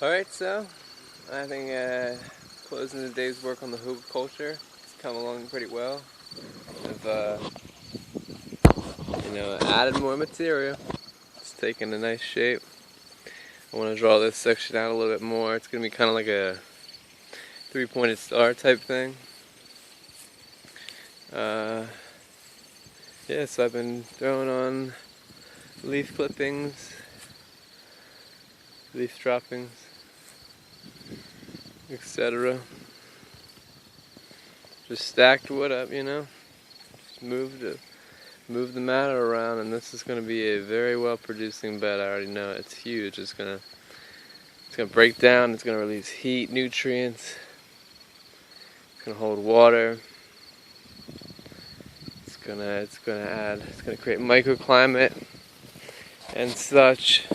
Alright, so I think closing the day's work on the Hugelkultur, it's come along pretty well. I've added more material. It's taken a nice shape. I want to draw this section out a little bit more. It's going to be kind of like a three-pointed star type thing. Yeah, so I've been throwing on leaf clippings, leaf droppings, etc. Just stacked wood up, Just move the matter around, and this is going to be a very well producing bed. I already know it's huge. It's gonna break down. It's gonna release heat, nutrients. It's gonna hold water. It's gonna create microclimate and such.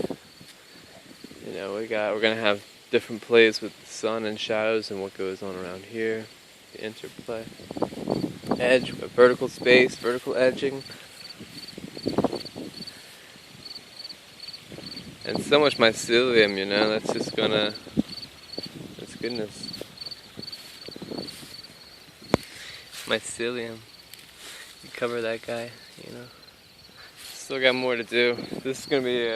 We're gonna have different plays with the sun and shadows and what goes on around here. The interplay, edge, vertical space, vertical edging, and so much mycelium. That's just gonna. That's goodness. Mycelium. You cover that guy. Still got more to do. This is gonna be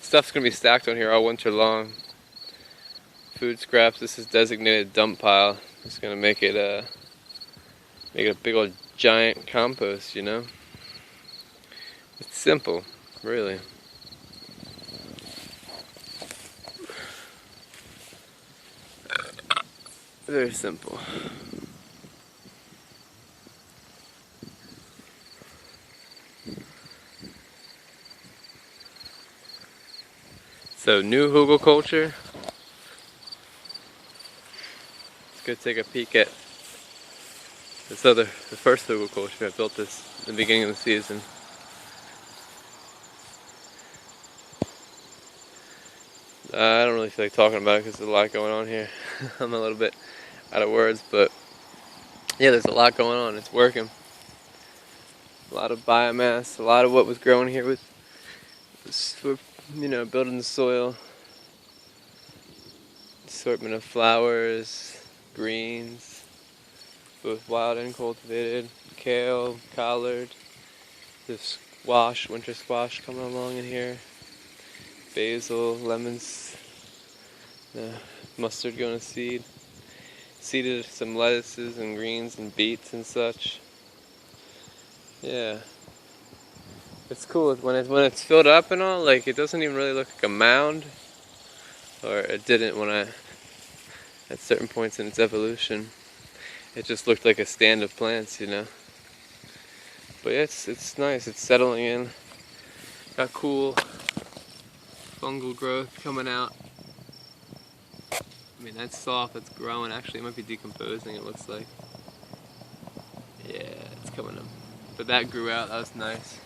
stuff's gonna be stacked on here all winter long. Food scraps. This is designated dump pile. It's gonna make it a big old giant compost. It's simple, really. Very simple. So, new Hugelkultur. Let's go take a peek at the first Hugelkultur. I built this at the beginning of the season. I don't really feel like talking about it because there's a lot going on here. I'm a little bit out of words, but yeah, there's a lot going on. It's working. A lot of biomass, a lot of what was growing here was building the soil. Assortment of flowers, greens, both wild and cultivated, kale, collard, there's squash, winter squash coming along in here, basil, lemons, mustard going to seed, seeded some lettuces and greens and beets and such. Yeah, it's cool when it's filled up and all. Like, it doesn't even really look like a mound, or it didn't at certain points in its evolution. It just looked like a stand of plants, But yeah, it's nice. It's settling in. Got cool fungal growth coming out. I mean, that's soft. That's growing. Actually, it might be decomposing. It looks like. Yeah, it's coming up. But that grew out. That was nice.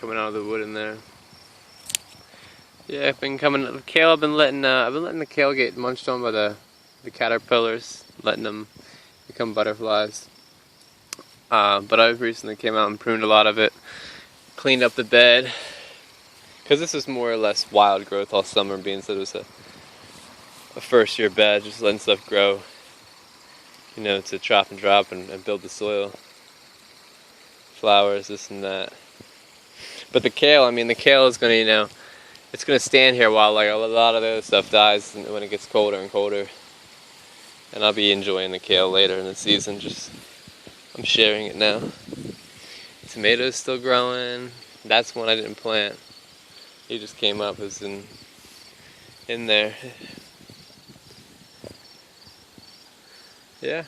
Coming out of the wood in there. Yeah, I've been letting the kale get munched on by the caterpillars, letting them become butterflies. But I recently came out and pruned a lot of it, cleaned up the bed, because this was more or less wild growth all summer, being that it was a first year bed, just letting stuff grow, to chop and drop and build the soil. Flowers, this and that. But the kale is going to, it's going to stand here while a lot of the other stuff dies when it gets colder and colder. And I'll be enjoying the kale later in the season. I'm sharing it now. Tomatoes still growing. That's one I didn't plant. He just came up as in there. Yeah.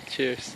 Cheers.